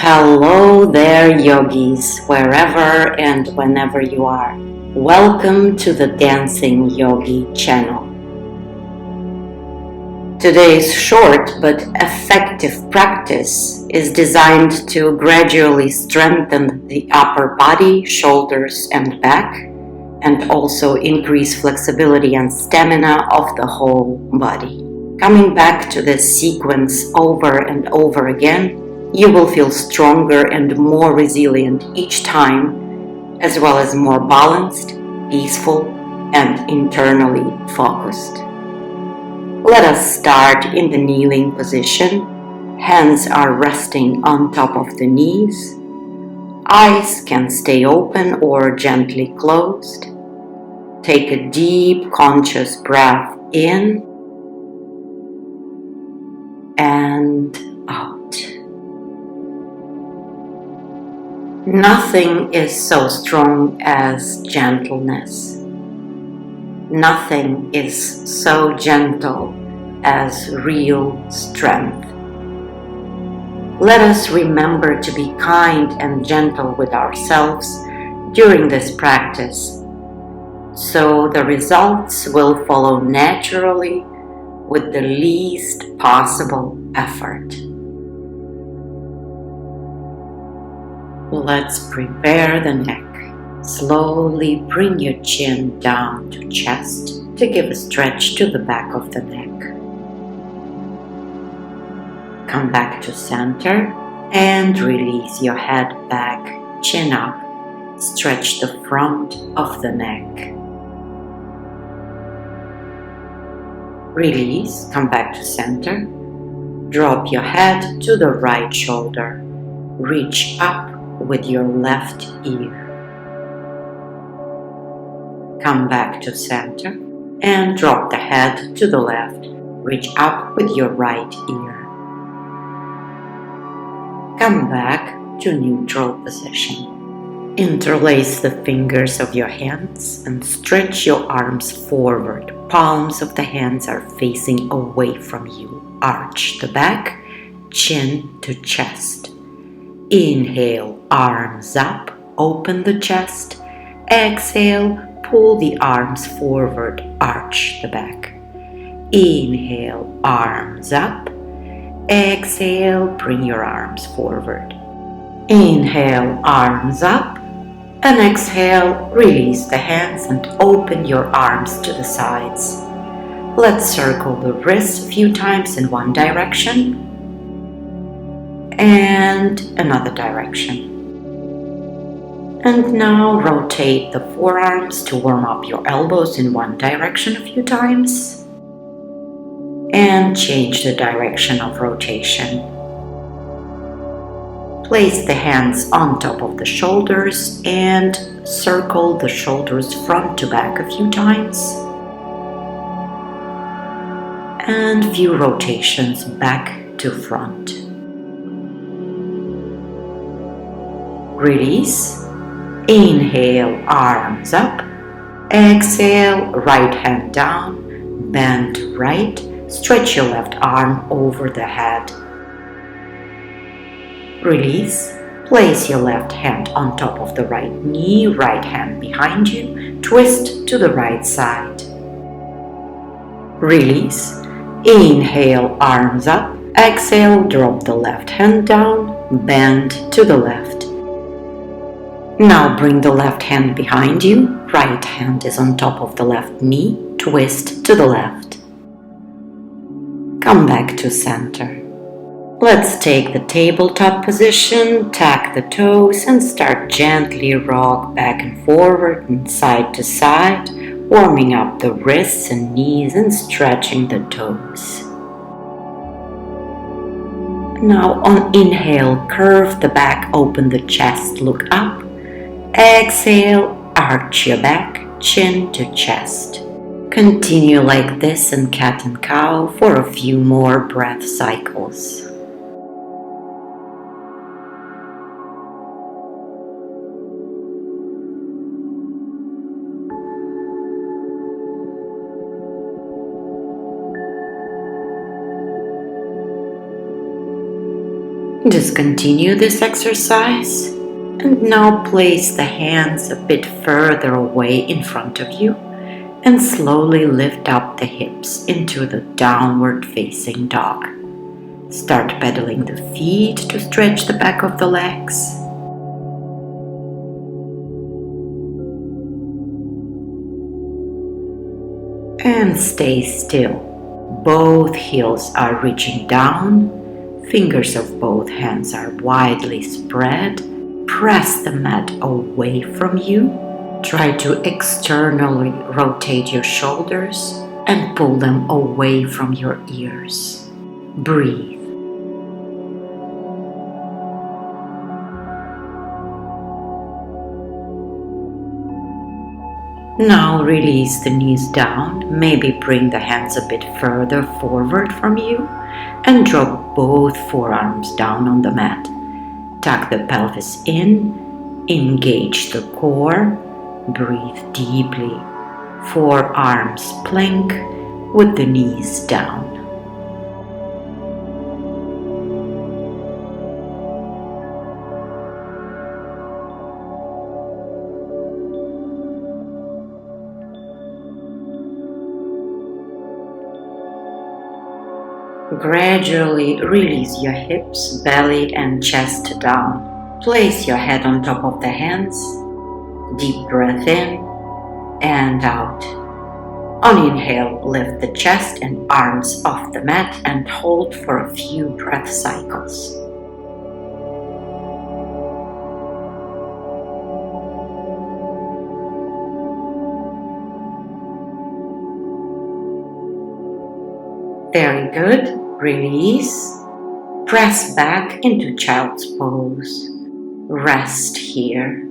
Hello there, yogis, wherever and whenever you are. Welcome to the Dancing Yogi channel. Today's short but effective practice is designed to gradually strengthen the upper body, shoulders, and back, and also increase flexibility and stamina of the whole body. Coming back to this sequence over and over again, you will feel stronger and more resilient each time, as well as more balanced, peaceful, and internally focused. Let us start in the kneeling position. Hands are resting on top of the knees. Eyes can stay open or gently closed. Take a deep, conscious breath in and out. Nothing is so strong as gentleness. Nothing is so gentle as real strength. Let us remember to be kind and gentle with ourselves during this practice, so the results will follow naturally with the least possible effort. Let's prepare the neck. Slowly bring your chin down to chest to give a stretch to the back of the neck. Come back to center and release your head back, chin up. Stretch the front of the neck. Release, come back to center. Drop your head to the right shoulder. Reach up with your left ear. Come back to center and drop the head to the left. Reach up with your right ear. Come back to neutral position. Interlace the fingers of your hands and stretch your arms forward. Palms of the hands are facing away from you. Arch the back, chin to chest. Inhale, arms up, open the chest. Exhale, pull the arms forward, arch the back. Inhale, arms up. Exhale, bring your arms forward. Inhale, arms up. And exhale, release the hands and open your arms to the sides. Let's circle the wrists a few times in one direction and another direction. And now rotate the forearms to warm up your elbows in one direction a few times. And change the direction of rotation. Place the hands on top of the shoulders and circle the shoulders front to back a few times. And few rotations back to front. Release. Inhale, arms up. Exhale, right hand down. Bend to right. Stretch your left arm over the head. Release. Place your left hand on top of the right knee, right hand behind you. Twist to the right side. Release. Inhale, arms up. Exhale, drop the left hand down. Bend to the left. Now bring the left hand behind you. Right hand is on top of the left knee. Twist to the left. Come back to center. Let's take the tabletop position, tuck the toes and start gently rock back and forward and side to side, warming up the wrists and knees and stretching the toes. Now on inhale, curve the back, open the chest, look up. Exhale, arch your back, chin to chest. Continue like this in cat and cow for a few more breath cycles. Just continue this exercise and now place the hands a bit further away in front of you and slowly lift up the hips into the downward facing dog. Start pedaling the feet to stretch the back of the legs. And stay still. Both heels are reaching down. Fingers of both hands are widely spread. Press the mat away from you. Try to externally rotate your shoulders and pull them away from your ears. Breathe. Now release the knees down, maybe bring the hands a bit further forward from you and drop both forearms down on the mat. Tuck the pelvis in, engage the core, breathe deeply. Forearms plank with the knees down. Gradually release your hips, belly and chest down. Place your head on top of the hands. Deep breath in and out. On inhale, lift the chest and arms off the mat and hold for a few breath cycles. Very good. Release. Press back into child's pose. Rest here.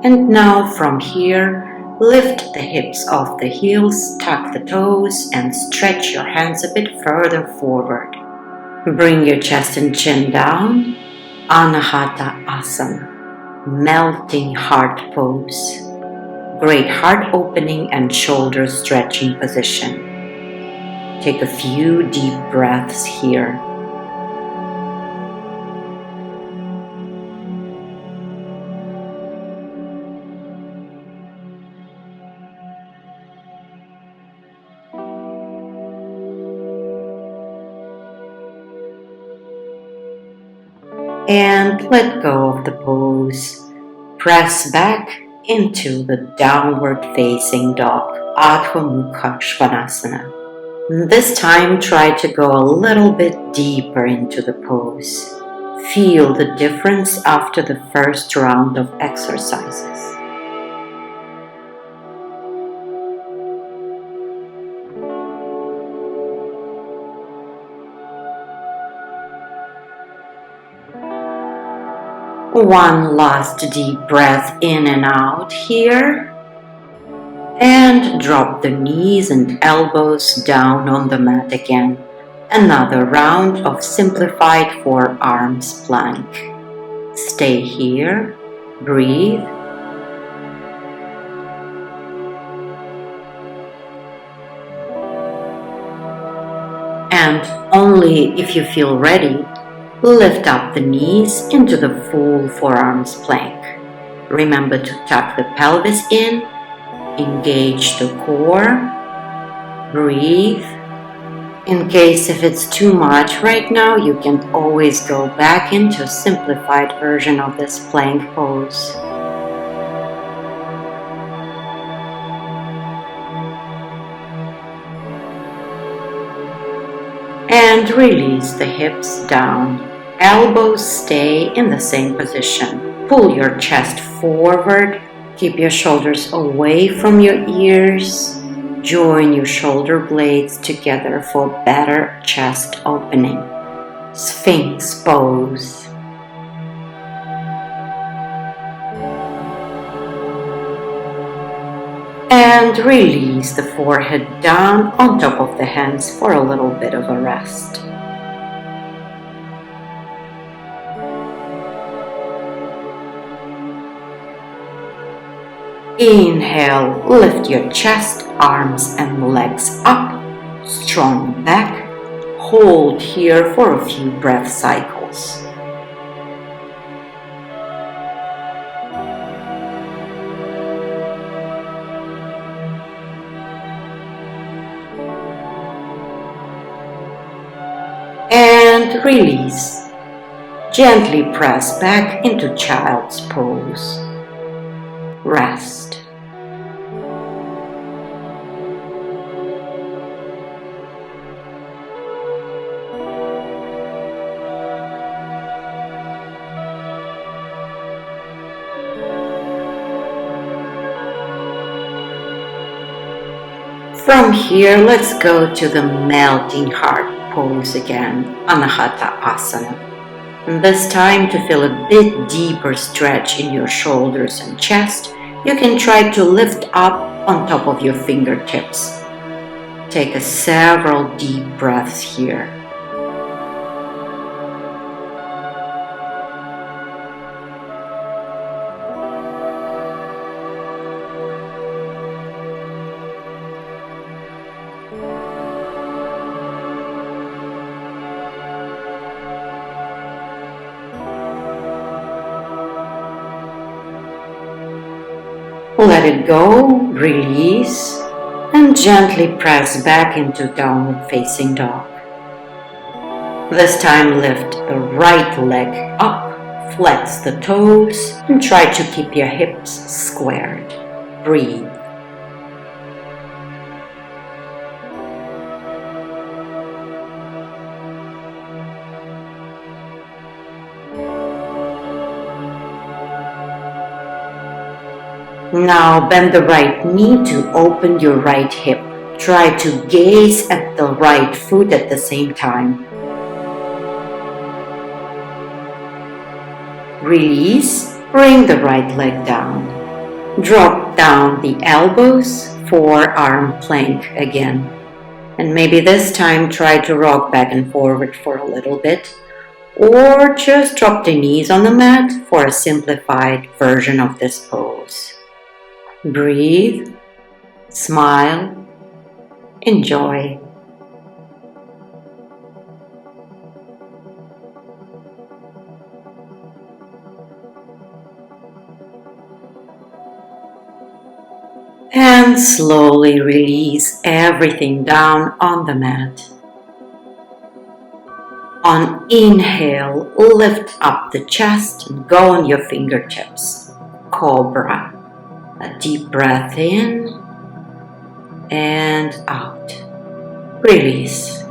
And now from here, lift the hips off the heels, tuck the toes and stretch your hands a bit further forward. Bring your chest and chin down, Anahata Asana, melting heart pose. Great heart opening and shoulder stretching position. Take a few deep breaths here. And let go of the pose. Press back into the downward facing dog, Adho Mukha Svanasana. This time try to go a little bit deeper into the pose. Feel the difference after the first round of exercises. One last deep breath in and out here. And drop the knees and elbows down on the mat again. Another round of simplified forearms plank. Stay here. Breathe. And only if you feel ready, lift up the knees into the full forearms plank. Remember to tuck the pelvis in, engage the core, breathe. In case if it's too much right now, you can always go back into a simplified version of this plank pose. And release the hips down. Elbows stay in the same position. Pull your chest forward. Keep your shoulders away from your ears. Join your shoulder blades together for better chest opening. Sphinx pose. And And release the forehead down on top of the hands for a little bit of a rest. Inhale, lift your chest, arms and legs up, strong back. Hold here for a few breath cycles. And release. Gently press back into child's pose. Rest. From here, let's go to the melting heart pose again, Anahata Asana. And this time, to feel a bit deeper stretch in your shoulders and chest, you can try to lift up on top of your fingertips. Take several deep breaths here. Let it go, release, and gently press back into downward facing dog. This time lift the right leg up, flex the toes, and try to keep your hips squared. Breathe. Now bend the right knee to open your right hip. Try to gaze at the right foot at the same time. Release, bring the right leg down. Drop down the elbows, forearm plank again. And maybe this time try to rock back and forward for a little bit. Or just drop the knees on the mat for a simplified version of this pose. Breathe, smile, enjoy. And slowly release everything down on the mat. On inhale, lift up the chest and go on your fingertips. Cobra. A deep breath in and out. Release.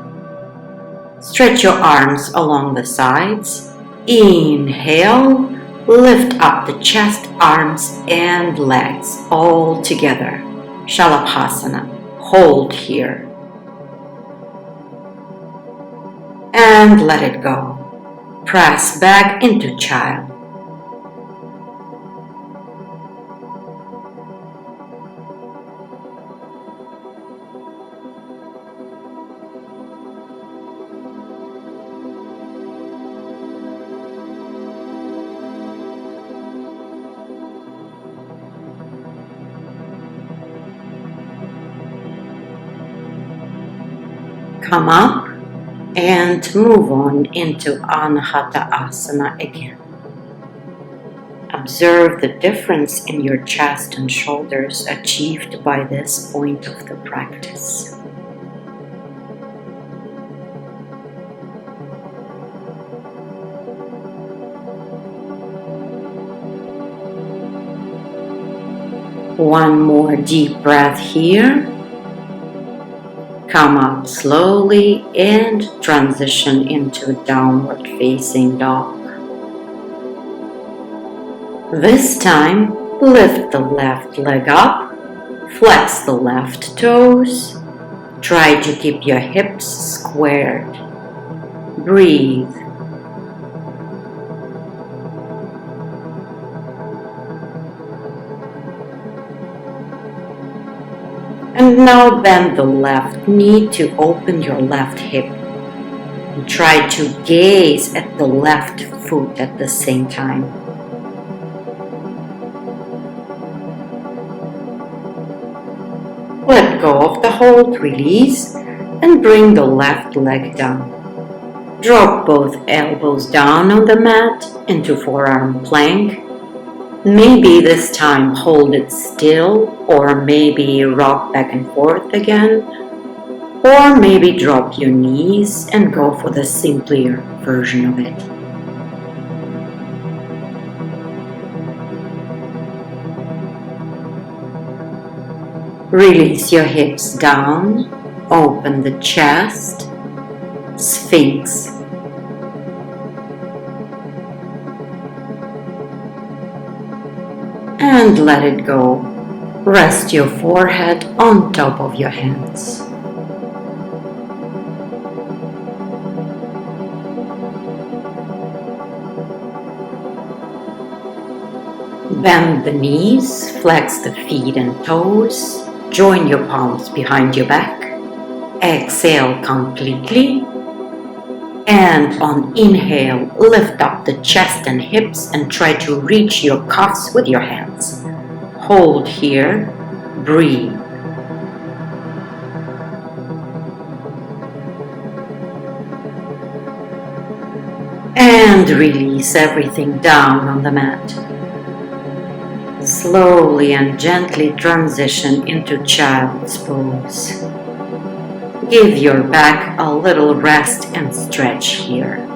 Stretch your arms along the sides. Inhale, lift up the chest, arms and legs all together. Shalabhasana. Hold here. And let it go. Press back into child. Come up and move on into Anahata Asana again. Observe the difference in your chest and shoulders achieved by this point of the practice. One more deep breath here. Come up slowly and transition into downward facing dog. This time, lift the left leg up, flex the left toes. Try to keep your hips squared. Breathe. And now bend the left knee to open your left hip. And try to gaze at the left foot at the same time. Let go of the hold, release, and bring the left leg down. Drop both elbows down on the mat into forearm plank. Maybe this time hold it still, or maybe rock back and forth again, or maybe drop your knees and go for the simpler version of it. Release your hips down, open the chest, Sphinx. And let it go. Rest your forehead on top of your hands. Bend the knees, flex the feet and toes, join your palms behind your back. Exhale completely. And on inhale, lift up the chest and hips and try to reach your cuffs with your hands. Hold here, breathe. And release everything down on the mat. Slowly and gently transition into child's pose. Give your back a little rest and stretch here.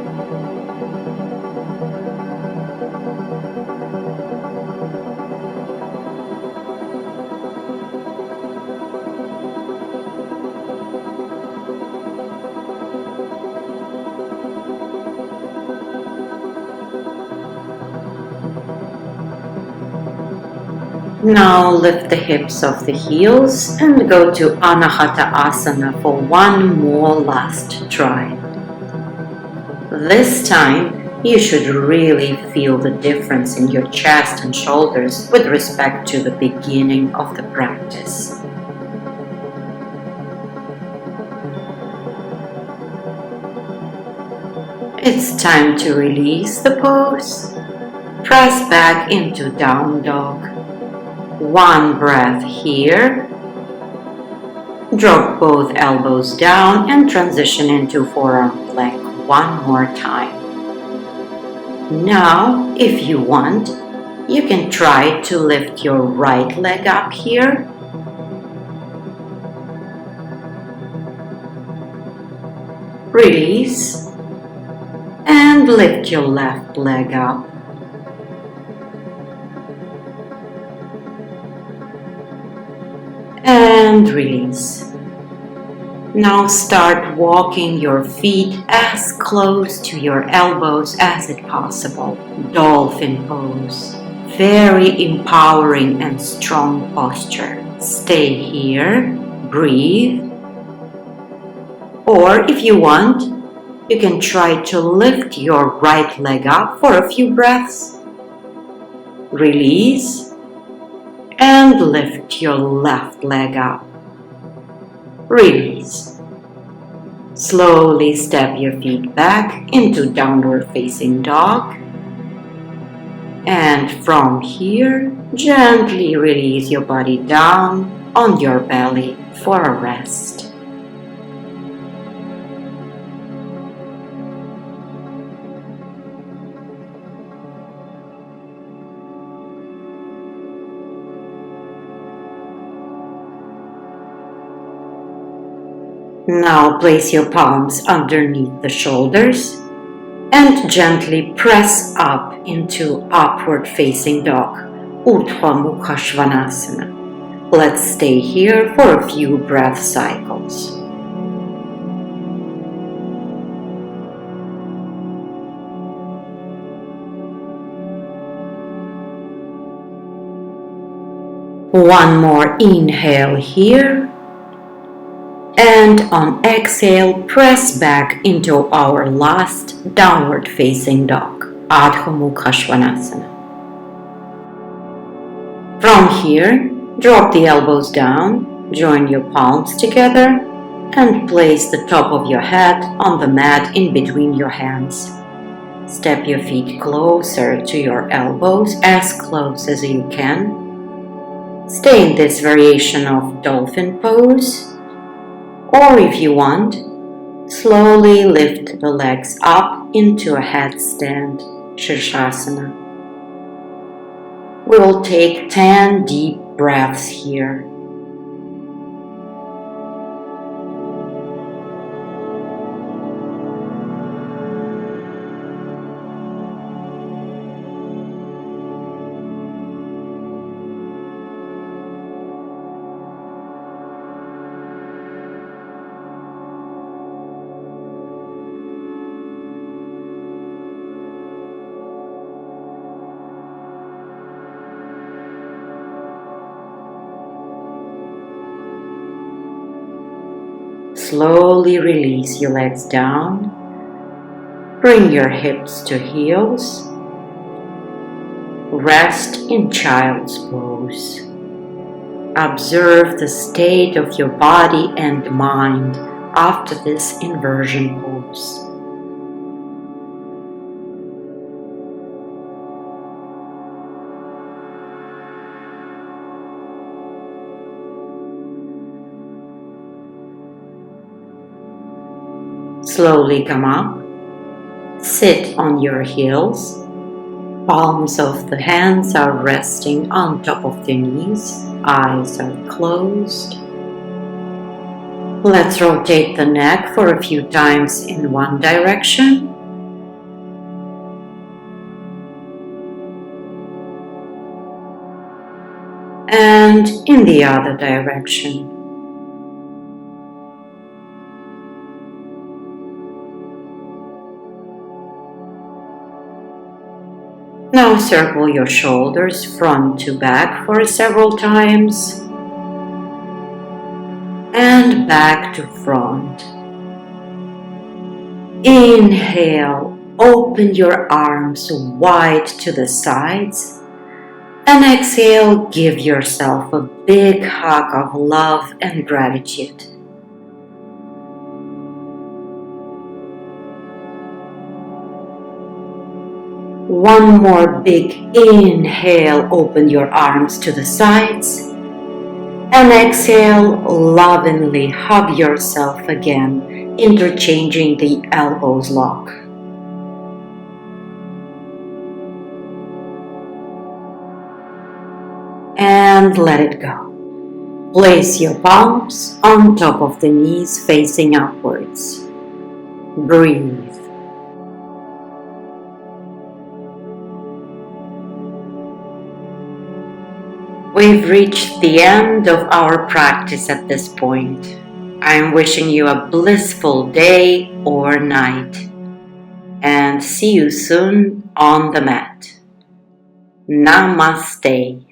Now lift the hips off the heels and go to Anahata Asana for one more last try. This time, you should really feel the difference in your chest and shoulders with respect to the beginning of the practice. It's time to release the pose. Press back into down dog. One breath here. Drop both elbows down and transition into forearm plank one more time. Now, if you want, you can try to lift your right leg up here. Release and lift your left leg up. And release. Now start walking your feet as close to your elbows as it possible. Dolphin pose. Very empowering and strong posture. Stay here, breathe. Or if you want, you can try to lift your right leg up for a few breaths. Release. And lift your left leg up. Release. Slowly step your feet back into downward facing dog. And from here, gently release your body down on your belly for a rest. Now place your palms underneath the shoulders and gently press up into upward facing dog, Urdhva Mukha Svanasana. Let's stay here for a few breath cycles. One more inhale here. And on exhale, press back into our last downward facing dog, Adho Mukha Svanasana. From here, drop the elbows down Join your palms together and place the top of your head on the mat in between your hands. Step your feet closer to your elbows, as close as you can. Stay in this variation of dolphin pose, or if you want, slowly lift the legs up into a headstand, Shirshasana. We will take 10 deep breaths here. Slowly release your legs down. Bring your hips to heels. Rest in child's pose. Observe the state of your body and mind after this inversion pose. Slowly come up. Sit on your heels. Palms of the hands are resting on top of the knees. Eyes are closed. Let's rotate the neck for a few times in one direction. And in the other direction. Now circle your shoulders front to back for several times and back to front. Inhale, open your arms wide to the sides, and exhale, give yourself a big hug of love and gratitude. One more big inhale, open your arms to the sides, and exhale, lovingly hug yourself again, interchanging the elbows lock. And let it go. Place your palms on top of the knees facing upwards. Breathe. We've reached the end of our practice at this point. I am wishing you a blissful day or night, and see you soon on the mat. Namaste.